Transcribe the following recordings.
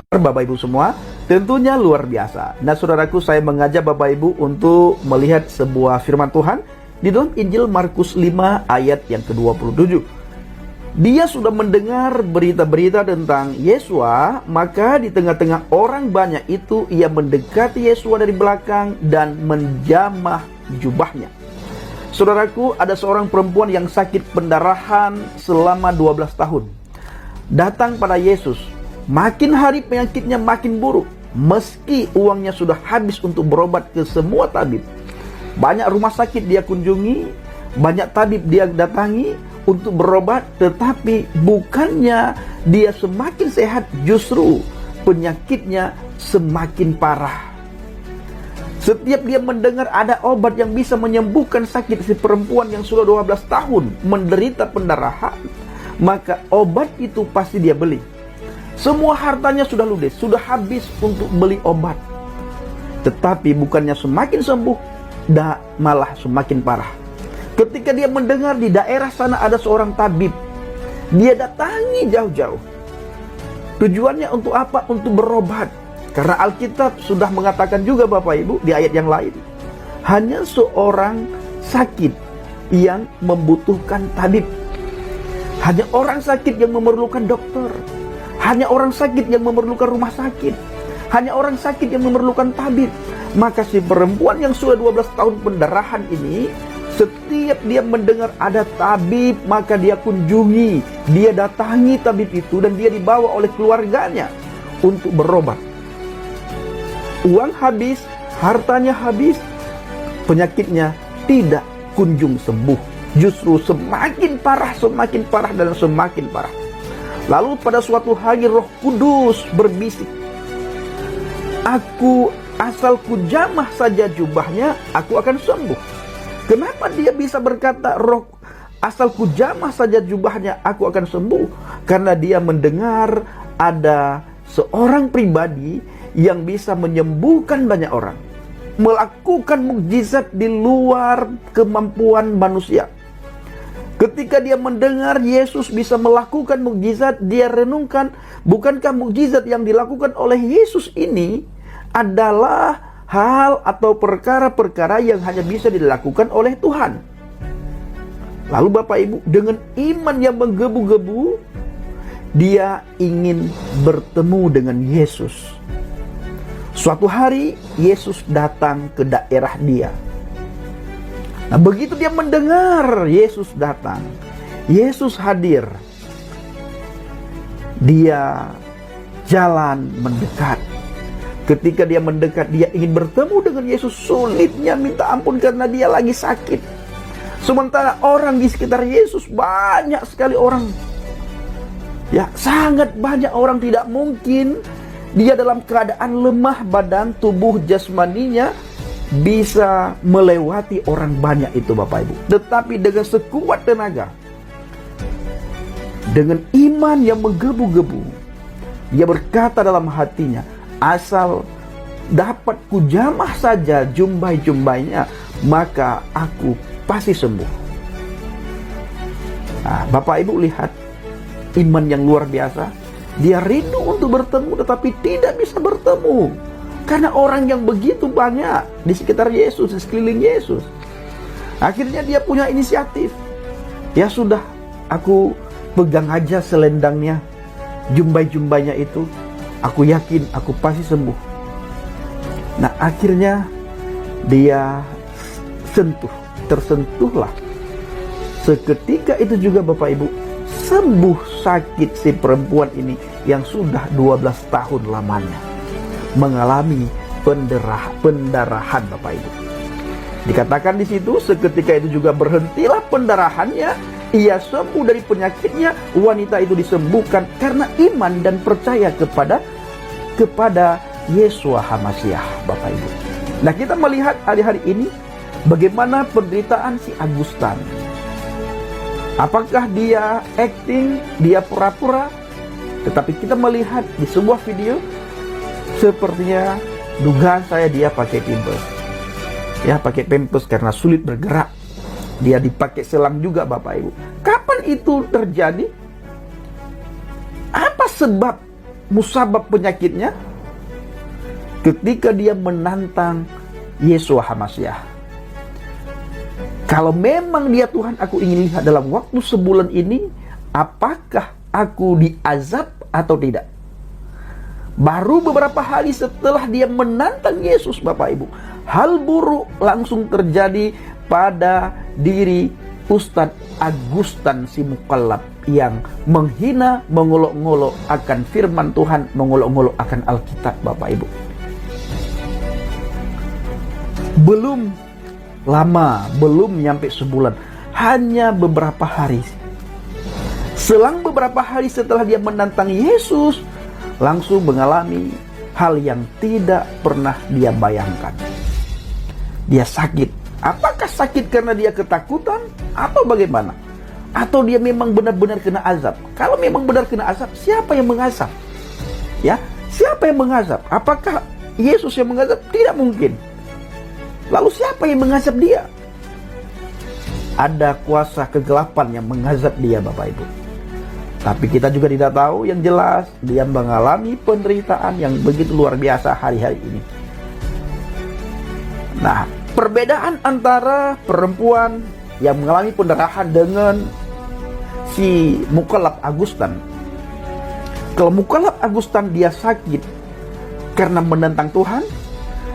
Bapak Ibu semua, tentunya luar biasa. Nah saudaraku, saya mengajak Bapak Ibu untuk melihat sebuah firman Tuhan di dalam Injil Markus 5 ayat yang ke-27. Dia sudah mendengar berita-berita tentang Yesua, maka di tengah-tengah orang banyak itu ia mendekati Yesua dari belakang dan menjamah jubahnya. Saudaraku, ada seorang perempuan yang sakit pendarahan selama 12 tahun. Datang pada Yesus. Makin hari penyakitnya makin buruk. Meski uangnya sudah habis untuk berobat ke semua tabib. Banyak rumah sakit dia kunjungi, banyak tabib dia datangi untuk berobat, tetapi bukannya dia semakin sehat, justru penyakitnya semakin parah. Setiap dia mendengar ada obat yang bisa menyembuhkan sakit si perempuan yang sudah 12 tahun menderita pendarahan, maka obat itu pasti dia beli. Semua hartanya sudah ludes, sudah habis untuk beli obat. Tetapi bukannya semakin sembuh, malah semakin parah. Ketika dia mendengar di daerah sana ada seorang tabib, dia datangi jauh-jauh. Tujuannya untuk apa? Untuk berobat. Karena Alkitab sudah mengatakan juga Bapak Ibu di ayat yang lain, hanya seorang sakit yang membutuhkan tabib. Hanya orang sakit yang memerlukan dokter. Hanya orang sakit yang memerlukan rumah sakit. Hanya orang sakit yang memerlukan tabib. Maka si perempuan yang sudah 12 tahun pendarahan ini, setiap dia mendengar ada tabib, maka dia kunjungi. Dia datangi tabib itu dan dia dibawa oleh keluarganya untuk berobat. Uang habis, hartanya habis, penyakitnya tidak kunjung sembuh. Justru semakin parah dan semakin parah. Lalu pada suatu hari Roh Kudus berbisik, asal ku jamah saja jubahnya, aku akan sembuh. Kenapa dia bisa berkata asal ku jamah saja jubahnya, aku akan sembuh? Karena dia mendengar ada seorang pribadi yang bisa menyembuhkan banyak orang, melakukan mukjizat di luar kemampuan manusia. Ketika dia mendengar Yesus bisa melakukan mukjizat, dia renungkan, bukankah mukjizat yang dilakukan oleh Yesus ini adalah hal atau perkara-perkara yang hanya bisa dilakukan oleh Tuhan? Lalu Bapak Ibu, dengan iman yang menggebu-gebu, dia ingin bertemu dengan Yesus. Suatu hari Yesus datang ke daerah dia. Nah, begitu dia mendengar Yesus datang, Yesus hadir, dia jalan mendekat. Ketika dia mendekat, dia ingin bertemu dengan Yesus. Sulitnya minta ampun karena dia lagi sakit. Sementara orang di sekitar Yesus, banyak sekali orang. Ya, sangat banyak orang. Tidak mungkin dia dalam keadaan lemah badan, tubuh jasmaninya bisa melewati orang banyak itu Bapak Ibu. Tetapi dengan sekuat tenaga, dengan iman yang menggebu-gebu, dia berkata dalam hatinya, asal dapat kujamah saja jumbai-jumbainya, maka aku pasti sembuh. Nah, Bapak Ibu lihat iman yang luar biasa. Dia rindu untuk bertemu tetapi tidak bisa bertemu. Karena orang yang begitu banyak di sekitar Yesus, di sekeliling Yesus. Akhirnya dia punya inisiatif. Ya sudah, aku pegang aja selendangnya, jumbai-jumbainya itu. Aku yakin aku pasti sembuh. Nah, akhirnya dia tersentuhlah. Seketika itu juga Bapak Ibu, sembuh sakit si perempuan ini yang sudah 12 tahun lamanya mengalami pendarahan Bapak Ibu. Dikatakan di situ, seketika itu juga berhentilah pendarahannya, ia sembuh dari penyakitnya. Wanita itu disembuhkan karena iman dan percaya kepada Yesua HaMasiah Bapak Ibu. Nah, kita melihat hari-hari ini bagaimana penderitaan si Agustan. Apakah dia acting, dia pura-pura? Tetapi kita melihat di sebuah video, sepertinya dugaan saya dia pakai pampers. Ya, pakai pampers karena sulit bergerak. Dia dipakai selang juga Bapak Ibu. Kapan itu terjadi? Apa sebab musabab penyakitnya ketika dia menantang Yeshua HaMashiach. Kalau memang dia Tuhan, aku ingin lihat dalam waktu sebulan ini, apakah aku diazab atau tidak. Baru beberapa hari setelah dia menantang Yesus, Bapak Ibu, hal buruk langsung terjadi pada diri Ustadz Agustan si Mukallaf yang menghina, mengolok-ngolok akan firman Tuhan, mengolok-ngolok akan Alkitab, Bapak Ibu. Belum lama, belum nyampe sebulan, hanya beberapa hari. Selang beberapa hari setelah dia menantang Yesus, langsung mengalami hal yang tidak pernah dia bayangkan. Dia sakit. Apakah sakit karena dia ketakutan atau bagaimana? Atau dia memang benar-benar kena azab? Kalau memang benar kena azab, siapa yang mengazab? Ya, siapa yang mengazab? Apakah Yesus yang mengazab? Tidak mungkin. Lalu siapa yang mengazab dia? Ada kuasa kegelapan yang mengazab dia, Bapak Ibu. Tapi kita juga tidak tahu, yang jelas dia mengalami penderitaan yang begitu luar biasa hari-hari ini. Nah, perbedaan antara perempuan yang mengalami pendarahan dengan si Mukallaf Agustan. Kalau Mukallaf Agustan dia sakit karena menentang Tuhan.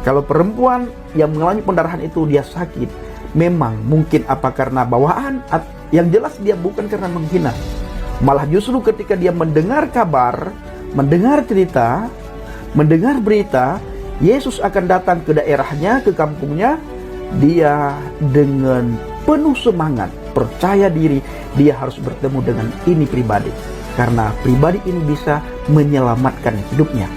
Kalau perempuan yang mengalami pendarahan itu dia sakit, memang mungkin apa karena bawaan, yang jelas dia bukan karena menghina. Malah justru ketika dia mendengar kabar, mendengar cerita, mendengar berita, Yesus akan datang ke daerahnya, ke kampungnya, dia dengan penuh semangat, percaya diri, dia harus bertemu dengan ini pribadi. Karena pribadi ini bisa menyelamatkan hidupnya.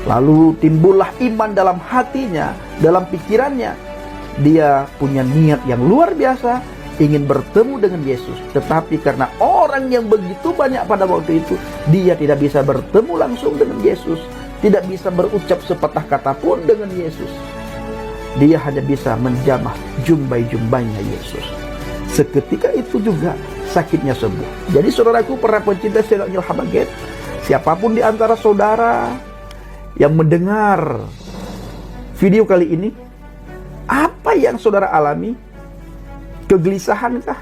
Lalu timbullah iman dalam hatinya, dalam pikirannya. Dia punya niat yang luar biasa, ingin bertemu dengan Yesus. Tetapi karena orang yang begitu banyak pada waktu itu, dia tidak bisa bertemu langsung dengan Yesus. Tidak bisa berucap sepatah kata pun dengan Yesus. Dia hanya bisa menjamah jumbai-jumbainya Yesus. Seketika itu juga sakitnya sembuh. Jadi saudaraku, para pencinta serial Habaget, siapapun di antara saudara yang mendengar video kali ini, apa yang saudara alami? Kegelisahankah?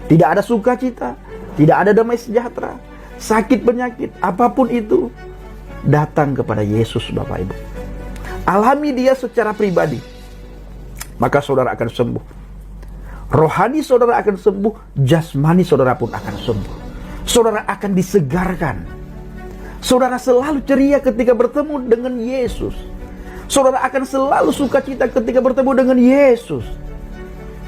Tidak ada sukacita, tidak ada damai sejahtera, sakit penyakit, apapun itu, datang kepada Yesus, Bapak Ibu. Alami dia secara pribadi, maka saudara akan sembuh. Rohani saudara akan sembuh, jasmani saudara pun akan sembuh. Saudara akan disegarkan. Saudara selalu ceria ketika bertemu dengan Yesus. Saudara akan selalu sukacita ketika bertemu dengan Yesus.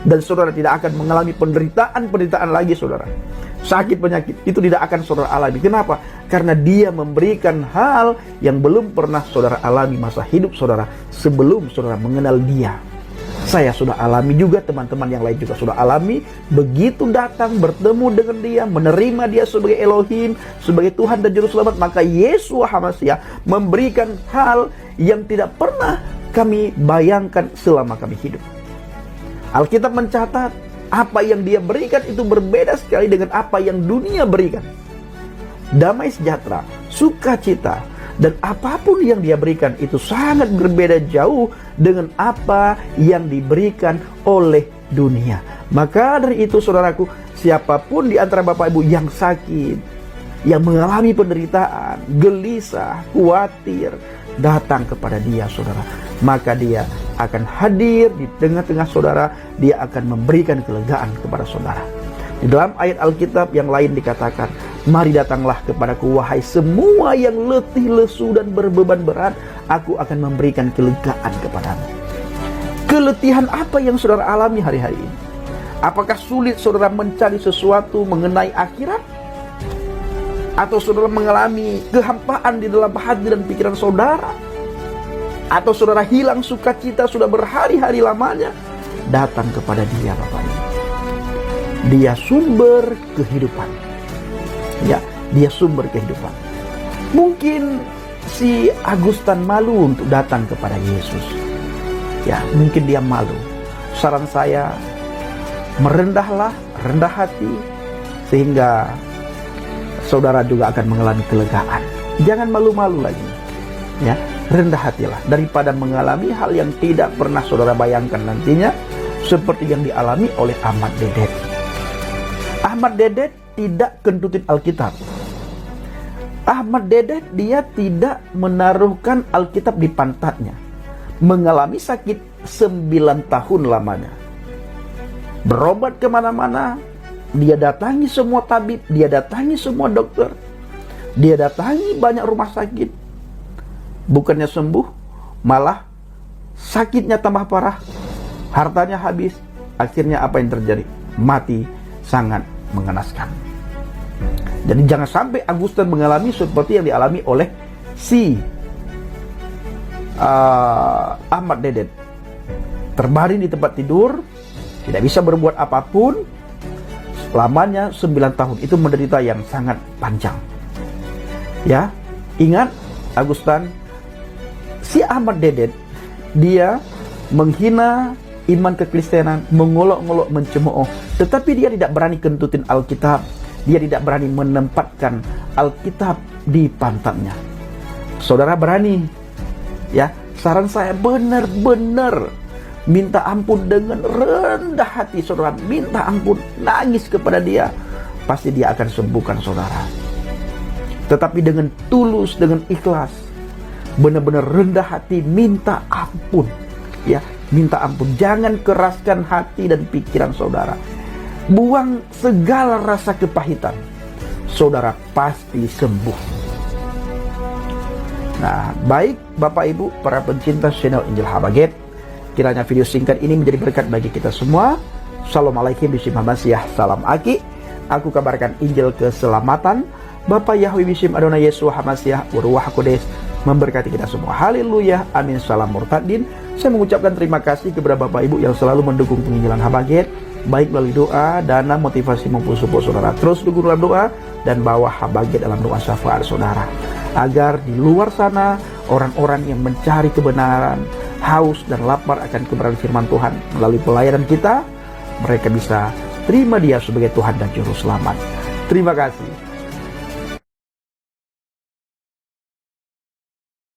Dan saudara tidak akan mengalami penderitaan lagi, saudara. Sakit penyakit itu tidak akan saudara alami. Kenapa? Karena dia memberikan hal yang belum pernah saudara alami masa hidup saudara sebelum saudara mengenal dia. Saya sudah alami juga, teman-teman yang lain juga sudah alami. Begitu datang bertemu dengan dia, menerima dia sebagai Elohim, sebagai Tuhan dan Juru Selamat, maka Yeshua HaMashiach memberikan hal yang tidak pernah kami bayangkan selama kami hidup. Alkitab mencatat apa yang dia berikan itu berbeda sekali dengan apa yang dunia berikan. Damai sejahtera, sukacita, dan apapun yang dia berikan itu sangat berbeda jauh dengan apa yang diberikan oleh dunia. Maka dari itu saudaraku, siapapun di antara Bapak Ibu yang sakit, yang mengalami penderitaan, gelisah, khawatir, datang kepada dia, saudara. Maka dia akan hadir di tengah-tengah saudara. Dia akan memberikan kelegaan kepada saudara. Di dalam ayat Alkitab yang lain dikatakan, mari datanglah kepadaku wahai semua yang letih, lesu dan berbeban berat, aku akan memberikan kelegaan kepadamu. Keletihan apa yang saudara alami hari-hari ini? Apakah sulit saudara mencari sesuatu mengenai akhirat? Atau saudara mengalami kehampaan di dalam hati dan pikiran saudara? Atau saudara hilang sukacita sudah berhari-hari lamanya? Datang kepada dia, Bapak Ibu. Dia sumber kehidupan. Ya, dia sumber kehidupan. Mungkin si Agustan malu untuk datang kepada Yesus. Ya, mungkin dia malu. Saran saya, merendahlah, rendah hati, sehingga saudara juga akan mengalami kelegaan. Jangan malu-malu lagi. Ya, rendah hatilah daripada mengalami hal yang tidak pernah saudara bayangkan nantinya, seperti yang dialami oleh Ahmad Dedet. Ahmad Dedet tidak kentutin Alkitab. Ahmad Dedet dia tidak menaruhkan Alkitab di pantatnya. Mengalami sakit 9 tahun lamanya. Berobat kemana-mana. Dia datangi semua tabib. Dia datangi semua dokter. Dia datangi banyak rumah sakit. Bukannya sembuh, malah sakitnya tambah parah. Hartanya habis. Akhirnya apa yang terjadi? Mati. Sangat mengenaskan. Jadi jangan sampai Augustan mengalami seperti yang dialami oleh si Ahmad Dedet. Terbaring di tempat tidur, tidak bisa berbuat apapun, lamanya 9 tahun. Itu menderita yang sangat panjang. Ya, ingat Augustan, si Ahmad Dedet dia menghina iman kekristenan, mengolok-olok, mencemooh, tetapi dia tidak berani kentutin Alkitab. Dia tidak berani menempatkan Alkitab di pantatnya. Saudara berani, ya, saran saya benar-benar minta ampun dengan rendah hati. Saudara minta ampun, nangis kepada dia, pasti dia akan sembuhkan saudara. Tetapi dengan tulus, dengan ikhlas, benar-benar rendah hati, minta ampun, ya, minta ampun. Jangan keraskan hati dan pikiran saudara. Buang segala rasa kepahitan, saudara pasti sembuh. Nah, baik Bapak Ibu para pencinta channel Injil Habaget, kiranya video singkat ini menjadi berkat bagi kita semua. Assalamualaikum Bishim Hamasiah, salam Aki. Aku kabarkan Injil keselamatan. Bapak Yahweh Bishim Adonai Yesus Hamasiah Uruah Kodes memberkati kita semua. Haleluya, amin, salam murtadin. Saya mengucapkan terima kasih kepada Bapak Ibu yang selalu mendukung penginjilan Habaget, baik melalui doa, dana, motivasi maupun support saudara. Terus dukung dalam doa dan bawa Habaget dalam doa syafaat saudara, agar di luar sana orang-orang yang mencari kebenaran, haus dan lapar akan kebenaran firman Tuhan melalui pelayanan kita, mereka bisa terima Dia sebagai Tuhan dan Juru Selamat. Terima kasih.